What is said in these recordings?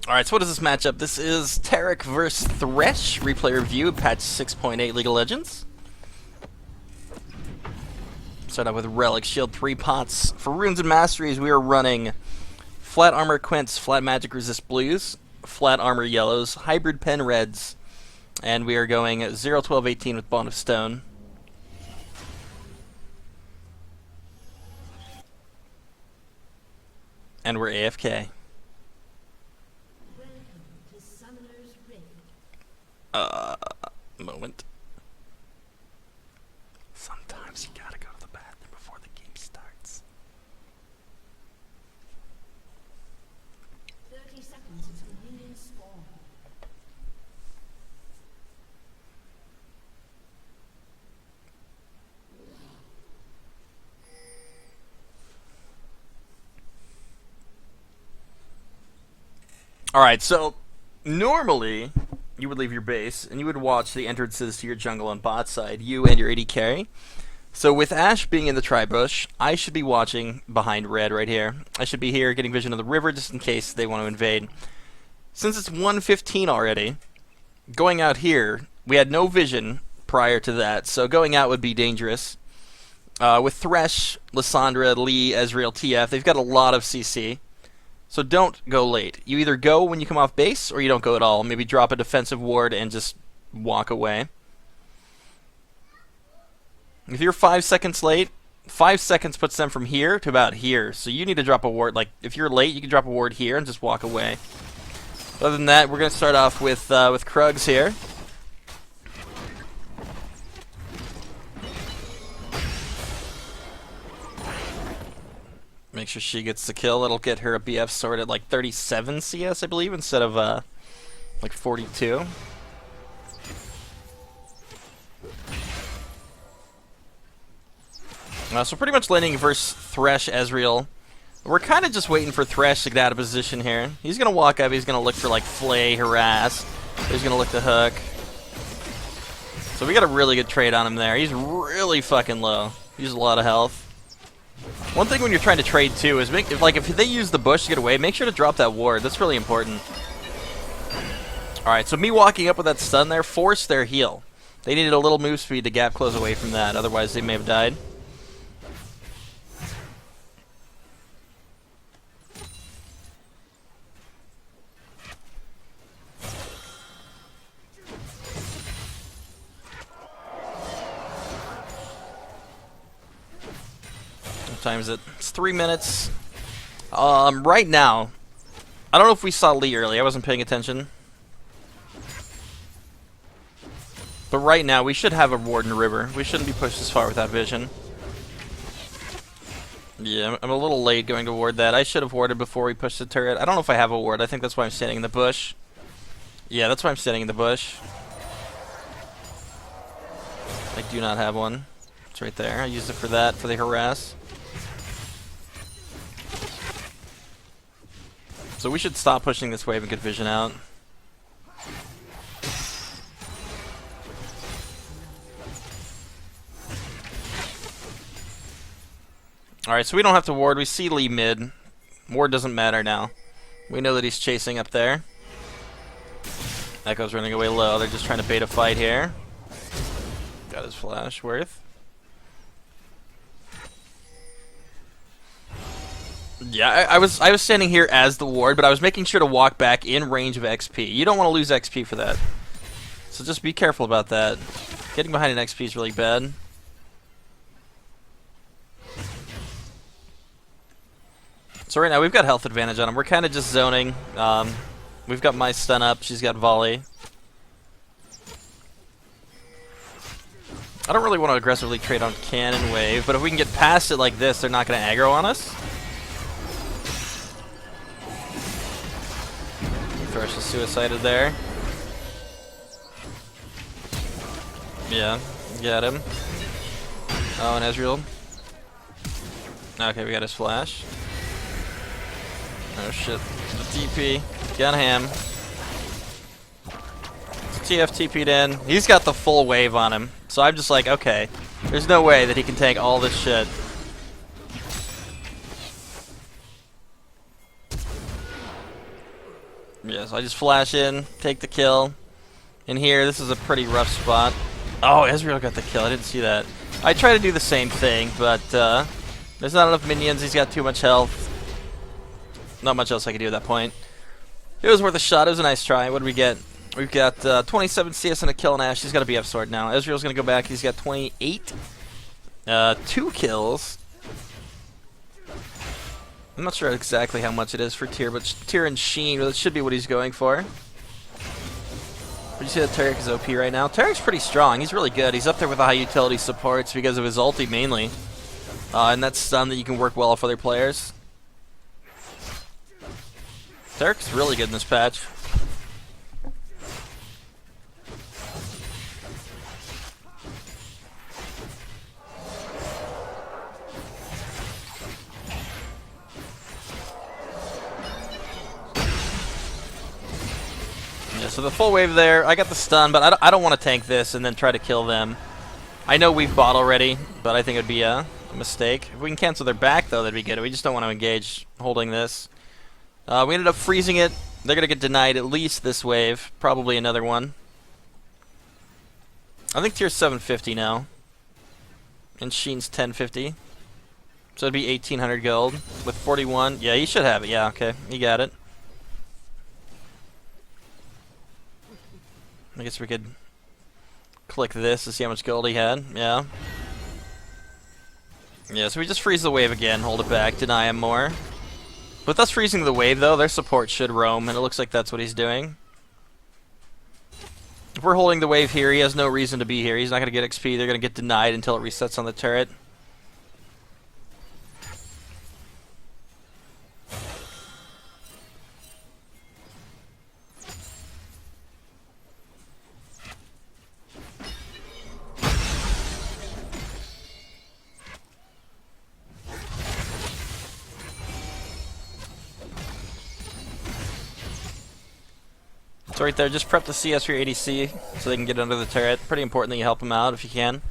Alright, so what is this matchup? This is Taric versus Thresh, replay review, patch 6.8 League of Legends. Start out with Relic, Shield, 3 pots. For Runes and Masteries, we are running Flat Armor Quints, Flat Magic Resist Blues, Flat Armor Yellows, Hybrid Pen Reds, and we are going 0, 12, 18 with Bond of Stone. And we're AFK. Moment. Sometimes you gotta go to the bathroom before the game starts. 30 seconds until minions spawn. Alright, so normally you would leave your base and you would watch the entrances to your jungle on bot side, you and your AD carry. So with Ashe being in the tri-bush, I should be watching behind red right here. I should be here getting vision of the river just in case they want to invade. Since it's 1:15 already, going out here, we had no vision prior to that, so going out would be dangerous. With Thresh, Lissandra, Lee, Ezreal, TF, they've got a lot of CC. So don't go late. You either go when you come off base, or you don't go at all. Maybe drop a defensive ward and just walk away. If you're 5 seconds late, 5 seconds puts them from here to about here. So you need to drop a ward. Like, if you're late, you can drop a ward here and just walk away. Other than that, we're going to start off with Krugs here. Make sure she gets the kill. It'll get her a BF sword at like 37 CS, I believe, instead of like 42. So pretty much laning versus Thresh, Ezreal. We're kind of just waiting for Thresh to get out of position here. He's going to walk up. He's going to look for like Flay, Harass. He's going to look to hook. So we got a really good trade on him there. He's really fucking low. He has a lot of health. One thing when you're trying to trade too is if they use the bush to get away, make sure to drop that ward. That's really important. Alright, so me walking up with that stun there forced their heal. They needed a little move speed to gap close away from that, otherwise they may have died. Time is it? It's 3 minutes. Right now, I don't know if we saw Lee early. I wasn't paying attention. But right now, we should have a ward in the river. We shouldn't be pushed this far without vision. Yeah, I'm a little late going to ward that. I should have warded before we pushed the turret. I don't know if I have a ward. I think that's why I'm standing in the bush. Yeah, that's why I'm standing in the bush. I do not have one. It's right there. I used it for that, for the harass. So we should stop pushing this wave and get vision out. Alright, so we don't have to ward. We see Lee mid. Ward doesn't matter now. We know that he's chasing up there. Echo's running away low. They're just trying to bait a fight here. Got his flash worth. Yeah, I was standing here as the ward, but I was making sure to walk back in range of XP. You don't want to lose XP for that. So just be careful about that. Getting behind an XP is really bad. So right now we've got health advantage on him. We're kind of just zoning. We've got my stun up. She's got volley. I don't really want to aggressively trade on cannon wave, but if we can get past it like this, they're not going to aggro on us. Thresh is suicided there. Yeah, got him. Oh, and Ezreal. Okay, we got his flash. Oh shit. The TP. Got him. TF TP'd in. He's got the full wave on him. So I'm just like, okay. There's no way that he can tank all this shit. Yes, I just flash in, take the kill. In here, this is a pretty rough spot. Oh, Ezreal got the kill. I didn't see that. I try to do the same thing, but there's not enough minions. He's got too much health. Not much else I can do at that point. It was worth a shot. It was a nice try. What did we get? We've got 27 CS and a kill on Ashe. He's got a BF sword now. Ezreal's going to go back. He's got 28. 2 kills. I'm not sure exactly how much it is for Tyr, but Tyr and Sheen, well, that should be what he's going for. Would you say that Taric is OP right now? Taric's pretty strong. He's really good. He's up there with the high utility supports because of his ulti mainly. And that stun that you can work well off other players. Taric's really good in this patch. Yeah, so the full wave there, I got the stun, but I don't want to tank this and then try to kill them. I know we've bought already, but I think it would be a mistake. If we can cancel their back, though, that'd be good. We just don't want to engage holding this. We ended up freezing it. They're going to get denied at least this wave. Probably another one. I think Tyr's 750 now. And Sheen's 1050. So it'd be 1800 gold with 41. Yeah, he should have it. Yeah, okay. He got it. I guess we could click this to see how much gold he had. Yeah. Yeah, so we just freeze the wave again, hold it back, deny him more. With us freezing the wave, though, their support should roam, and it looks like that's what he's doing. If we're holding the wave here, he has no reason to be here. He's not going to get XP. They're going to get denied until it resets on the turret. So right there, just prep the CS for your ADC so they can get under the turret. Pretty important that you help them out if you can.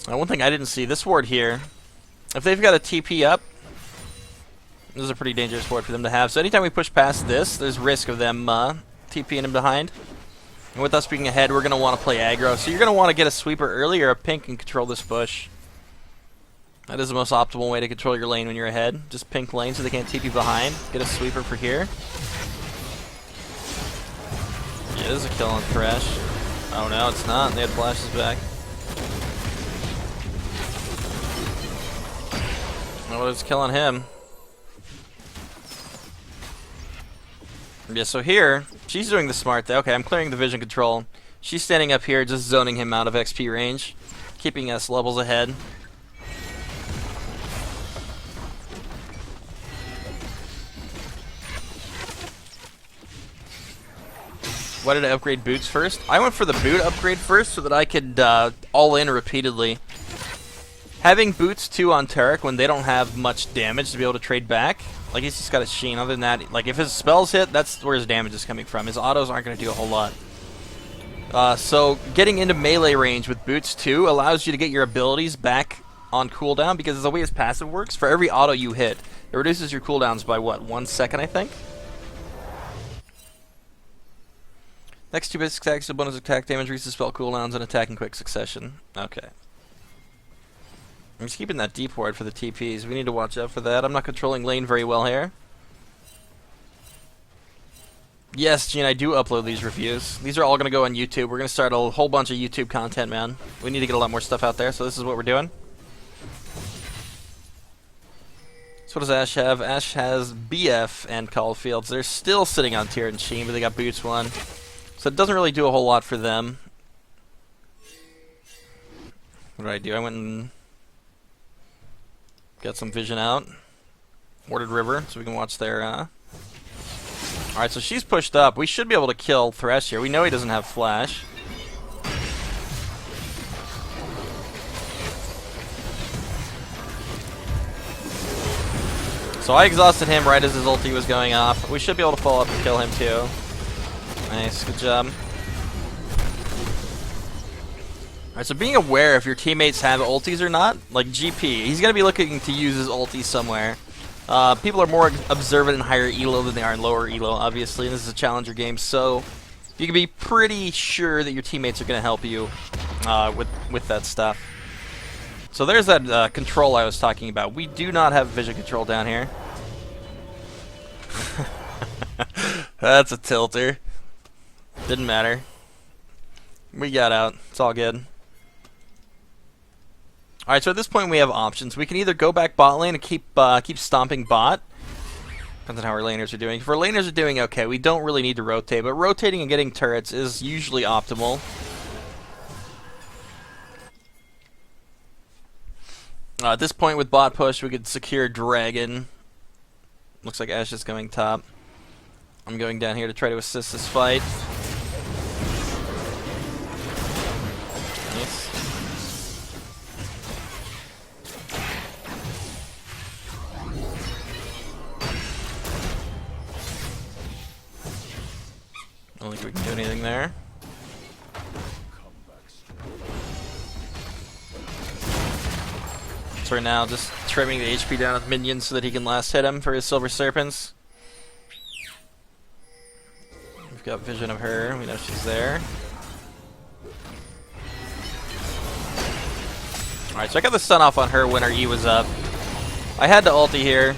One thing I didn't see, this ward here, if they've got a TP up, this is a pretty dangerous ward for them to have. So anytime we push past this, there's risk of them TPing him behind. And with us being ahead, we're going to want to play aggro. So you're going to want to get a sweeper early or a pink and control this bush. That is the most optimal way to control your lane when you're ahead. Just pink lane so they can't TP behind. Get a sweeper for here. Yeah, this is a kill on Thresh. Oh no, it's not. They had flashes back. Oh, it's killing him. Yeah, so here, she's doing the smart thing. Okay, I'm clearing the vision control. She's standing up here, just zoning him out of XP range, keeping us levels ahead. Why did I upgrade boots first? I went for the boot upgrade first so that I could all in repeatedly. Having boots 2 on Taric when they don't have much damage to be able to trade back, like he's just got a Sheen. Other than that, like if his spells hit, that's where his damage is coming from. His autos aren't going to do a whole lot. So getting into melee range with boots 2 allows you to get your abilities back on cooldown because the way his passive works, for every auto you hit, it reduces your cooldowns by what, 1 second I think? Next 2 basic attacks, a bonus attack damage, reduces spell cooldowns, and attack in quick succession. Okay. I'm just keeping that deep ward for the TPs. We need to watch out for that. I'm not controlling lane very well here. Yes, Gene, I do upload these reviews. These are all going to go on YouTube. We're going to start a whole bunch of YouTube content, man. We need to get a lot more stuff out there, so this is what we're doing. So what does Ashe have? Ashe has BF and Caulfields. They're still sitting on Tyr and Sheen, but they got Boots 1. So it doesn't really do a whole lot for them. What did I do? I went and got some vision out. Warded River, so we can watch their... Alright, so she's pushed up. We should be able to kill Thresh here. We know he doesn't have flash. So I exhausted him right as his ulti was going off. We should be able to follow up and kill him too. Nice, good job. Alright, so being aware if your teammates have ultis or not, like GP, he's going to be looking to use his ulti somewhere. People are more observant in higher elo than they are in lower elo, obviously, and this is a challenger game, so you can be pretty sure that your teammates are going to help you with that stuff. So there's that control I was talking about. We do not have vision control down here. That's a tilter. Didn't matter. We got out. It's all good. Alright, so at this point we have options. We can either go back bot lane and keep stomping bot. Depends on how our laners are doing. If our laners are doing okay, we don't really need to rotate, but rotating and getting turrets is usually optimal. At this point with bot push, we could secure Dragon. Looks like Ashe is going top. I'm going down here to try to assist this fight. Nice. I don't think we can do anything there. So right now, just trimming the HP down with minions so that he can last hit him for his Silver Serpents. We've got vision of her. We know she's there. Alright, so I got the stun off on her when her E was up. I had to ulti here.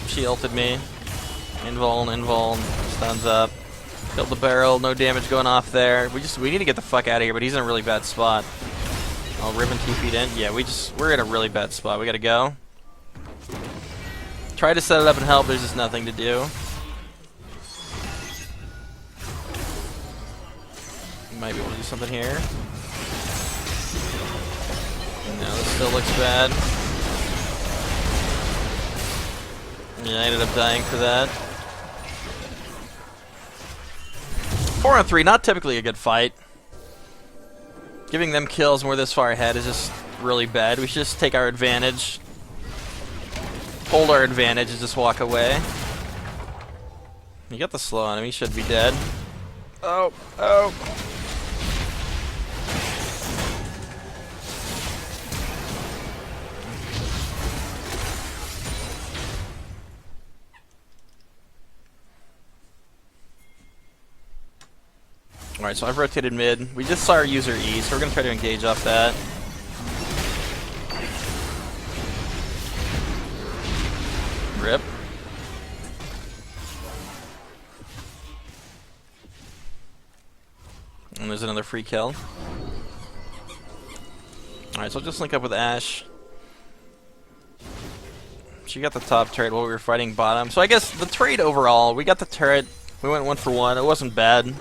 She ulted me. Invuln, stuns up. Killed the barrel, no damage going off there. We need to get the fuck out of here, but he's in a really bad spot. Oh, Ribbon TP'd in. Yeah, we're in a really bad spot. We gotta go. Try to set it up and help, there's just nothing to do. Might be able to do something here. No, this still looks bad. Yeah, I ended up dying for that. 4-on-3, not typically a good fight. Giving them kills when we're this far ahead is just really bad. We should just take our advantage. Hold our advantage and just walk away. You got the slow on him, he should be dead. Oh, oh. Alright, so I've rotated mid. We just saw our user E, so we're going to try to engage off that. Rip. And there's another free kill. Alright, so I'll just link up with Ashe. She got the top turret while we were fighting bottom. So I guess the trade overall, we got the turret. We went 1 for 1. It wasn't bad.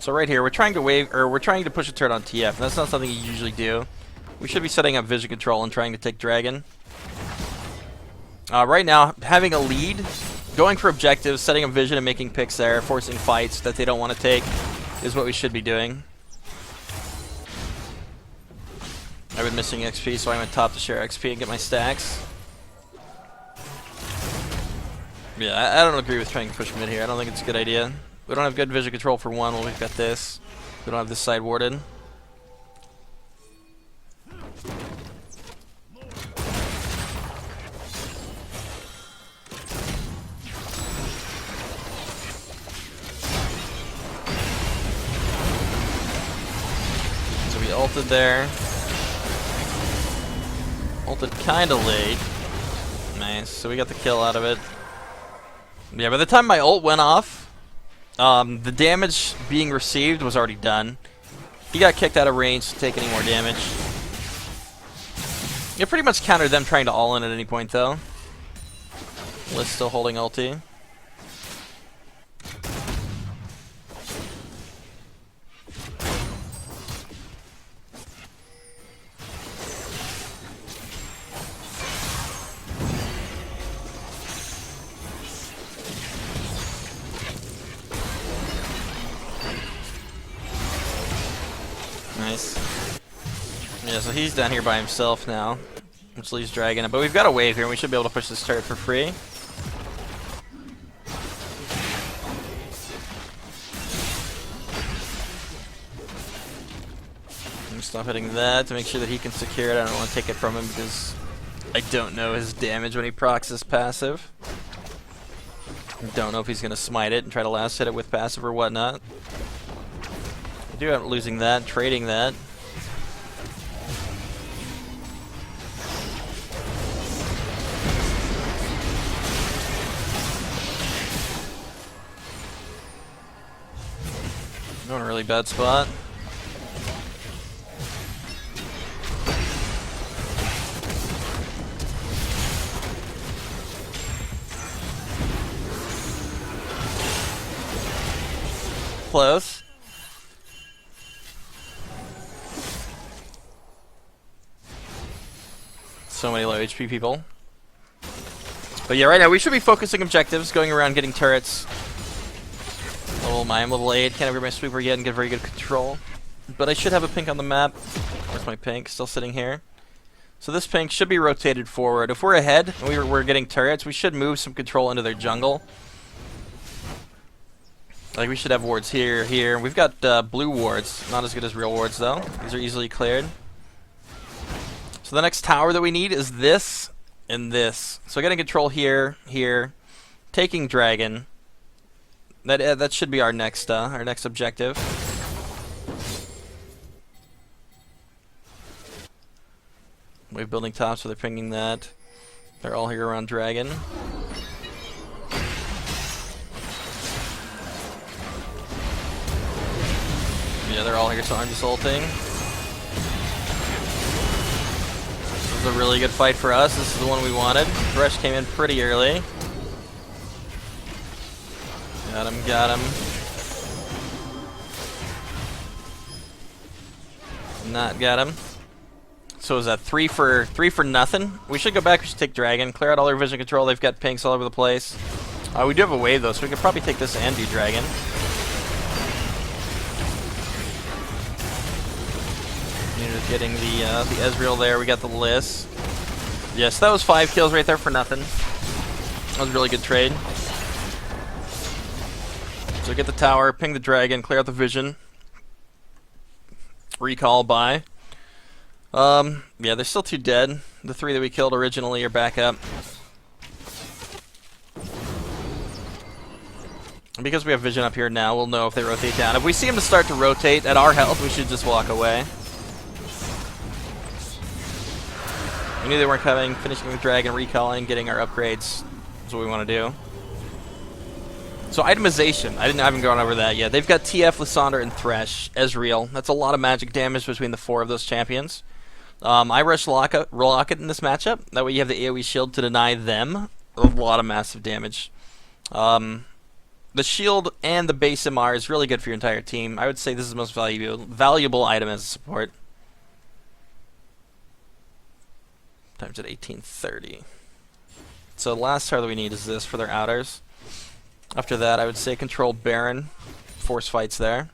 So right here, we're trying to push a turret on TF, and that's not something you usually do. We should be setting up vision control and trying to take Dragon. Right now, having a lead, going for objectives, setting up vision and making picks there, forcing fights that they don't want to take, is what we should be doing. I've been missing XP, so I went top to share XP and get my stacks. Yeah, I don't agree with trying to push mid here. I don't think it's a good idea. We don't have good vision control for one. Well, we've got this. We don't have this side warded. So we ulted there. Ulted kinda late. Nice. So we got the kill out of it. Yeah, by the time my ult went off, the damage being received was already done. He got kicked out of range to take any more damage. You pretty much countered them trying to all-in at any point, though. Liz still holding ulti. Nice. Yeah, so he's down here by himself now, which leaves Dragon. But we've got a wave here, and we should be able to push this turret for free. Stop hitting that to make sure that he can secure it. I don't want to take it from him because I don't know his damage when he procs his passive. Don't know if he's going to smite it and try to last hit it with passive or whatnot. I do end up losing that, trading that. Going in a really bad spot. Close. So many low HP people. But yeah, right now we should be focusing objectives, going around getting turrets. I'm level 8, can't ever my sweeper yet and get very good control. But I should have a pink on the map. Where's my pink? Still sitting here. So this pink should be rotated forward. If we're ahead and we're getting turrets, we should move some control into their jungle. Like, we should have wards here, here. We've got blue wards. Not as good as real wards, though. These are easily cleared. So the next tower that we need is this and this. So getting control here, here. Taking dragon. That should be our next objective. Wave building top, so they're pinging that. They're all here around dragon. Yeah, they're all here, so I'm just ulting. This is a really good fight for us. This is the one we wanted. Thresh came in pretty early. Got him, got him. Not got him. So is that three for nothing? We should go back, we should take dragon, clear out all their vision control, they've got pinks all over the place. We do have a wave though, so we could probably take this and do dragon. Just getting the Ezreal there, we got the Liss. Yes, that was 5 kills right there for nothing. That was a really good trade. So get the tower, ping the dragon, clear out the vision. Recall by. Yeah, they're still 2 dead. The 3 that we killed originally are back up. And because we have vision up here now, we'll know if they rotate down. If we see them to start to rotate at our health, we should just walk away. We knew they weren't coming. Finishing the dragon, recalling, getting our upgrades is what we want to do. So itemization, I haven't gone over that yet. They've got TF, Lysandre, and Thresh, Ezreal. That's a lot of magic damage between the 4 of those champions. I rush Rocket in this matchup. That way you have the AoE shield to deny them a lot of massive damage. The shield and the base MR is really good for your entire team. I would say this is the most valuable item as a support. Times at 1830. So the last tower that we need is this for their outers. After that, I would say control Baron. Force fights there.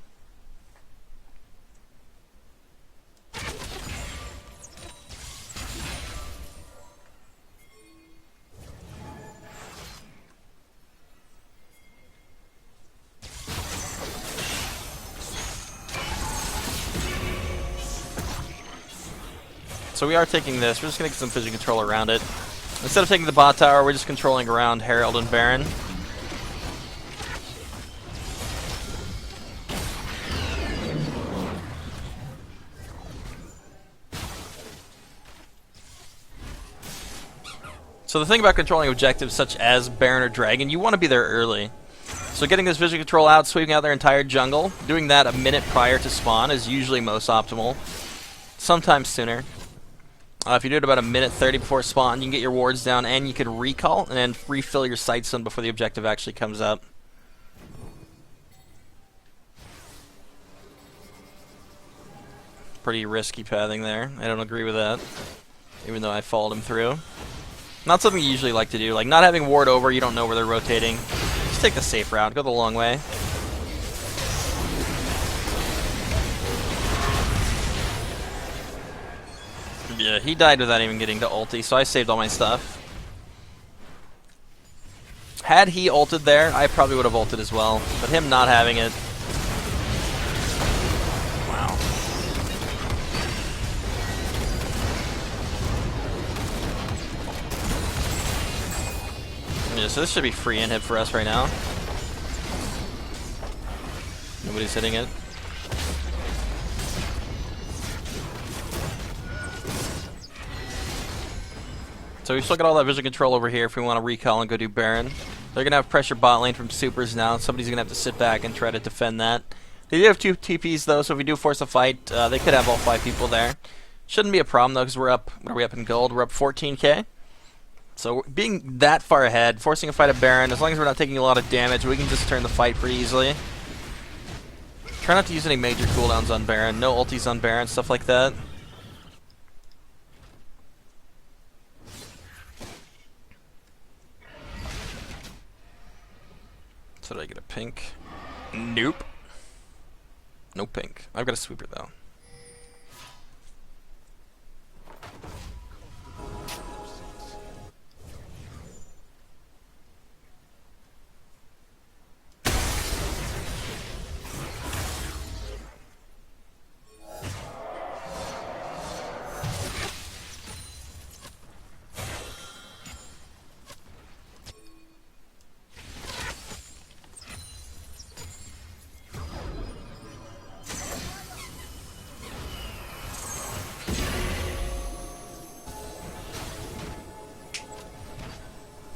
So we are taking this. We're just going to get some vision control around it. Instead of taking the bot tower, we're just controlling around Herald and Baron. So the thing about controlling objectives such as Baron or Dragon, you want to be there early. So getting this vision control out, sweeping out their entire jungle, doing that a minute prior to spawn is usually most optimal. Sometimes sooner. If you do it about a minute 30 before spawn, you can get your wards down and you can recall and then refill your sight stun before the objective actually comes up. Pretty risky pathing there. I don't agree with that, even though I followed him through. Not something you usually like to do. Like, not having ward over, you don't know where they're rotating. Just take the safe route. Go the long way. Yeah, he died without even getting to ulti, so I saved all my stuff. Had he ulted there, I probably would have ulted as well. But him not having it... Wow. Yeah, so this should be free inhib for us right now. Nobody's hitting it. So we still got all that vision control over here if we want to recall and go do Baron. They're going to have pressure bot lane from supers now. Somebody's going to have to sit back and try to defend that. They do have 2 TPs though, so if we do force a fight, they could have all 5 people there. Shouldn't be a problem though, because we're up, what are we up in gold? We're up 14k. So being that far ahead, forcing a fight at Baron, as long as we're not taking a lot of damage, we can just turn the fight pretty easily. Try not to use any major cooldowns on Baron, no ultis on Baron, stuff like that. So did I get a pink? Nope. No pink. I've got a sweeper though.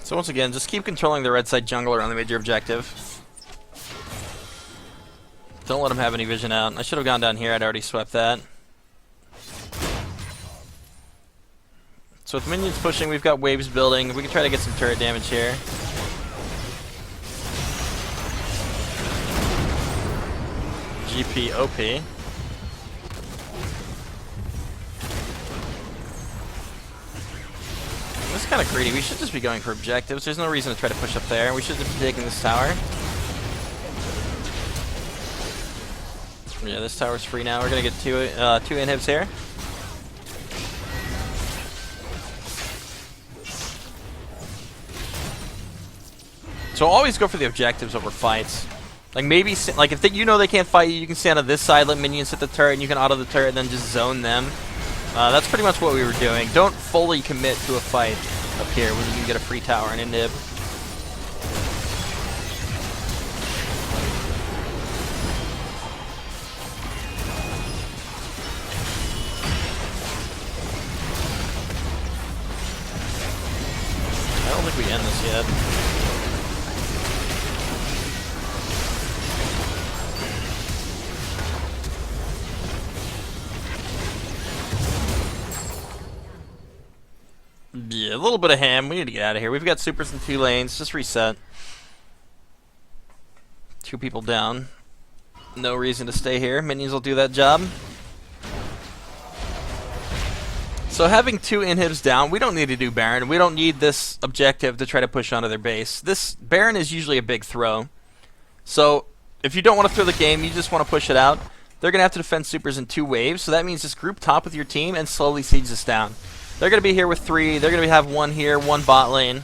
So once again, just keep controlling the red side jungler on the major objective. Don't let him have any vision out. I should have gone down here, I'd already swept that. So with minions pushing, we've got waves building. We can try to get some turret damage here. GP OP. This is kind of greedy. We should just be going for objectives. There's no reason to try to push up there. We should just be taking this tower. Yeah, this tower's free now. We're gonna get two inhibs here. So always go for the objectives over fights. Like maybe, like if you know they can't fight you, you can stand on this side, let minions hit the turret, and you can auto the turret, and then just zone them. That's pretty much what we were doing. Don't fully commit to a fight up here when you can get a free tower and inhib. I don't think we end this yet. Yeah, a little bit of ham. We need to get out of here. We've got supers in 2 lanes. Just reset. 2 people down. No reason to stay here. Minions will do that job. So having 2 inhibs down, we don't need to do Baron. We don't need this objective to try to push onto their base. This Baron is usually a big throw. So if you don't want to throw the game, you just want to push it out, they're going to have to defend supers in 2 waves. So that means just group top with your team and slowly siege this down. They're going to be here with 3. They're going to have 1 here, 1 bot lane.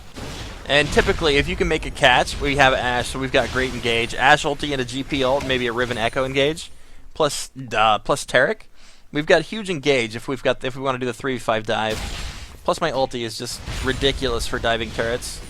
And typically, if you can make a catch, we have Ashe, so we've got great engage. Ashe ulti and a GP ult, maybe a Riven Echo engage, plus Taric. We've got huge engage if we want to do the 3v5 dive. Plus my ulti is just ridiculous for diving turrets.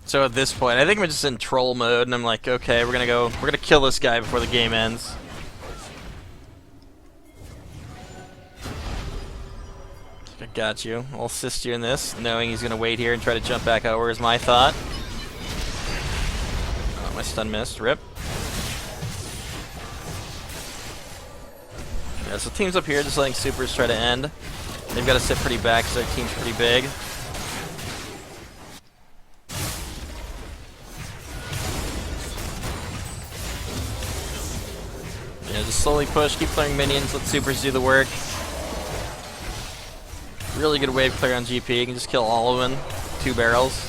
So at this point, I think I'm just in troll mode, and I'm like, okay, we're gonna kill this guy before the game ends. I got you. I'll assist you in this, knowing he's gonna wait here and try to jump back over is my thought. Oh, my stun missed. Rip. Yeah, so teams up here just letting supers try to end. They've got to sit pretty back because their team's pretty big. Yeah, just slowly push, keep clearing minions, let supers do the work. Really good wave clear on GP, you can just kill all of them. 2 barrels.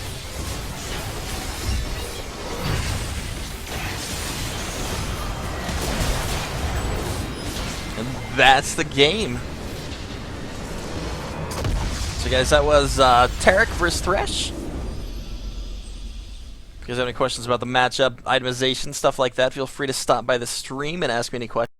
And that's the game. So guys, that was Taric versus Thresh. If you guys have any questions about the matchup, itemization, stuff like that, feel free to stop by the stream and ask me any questions.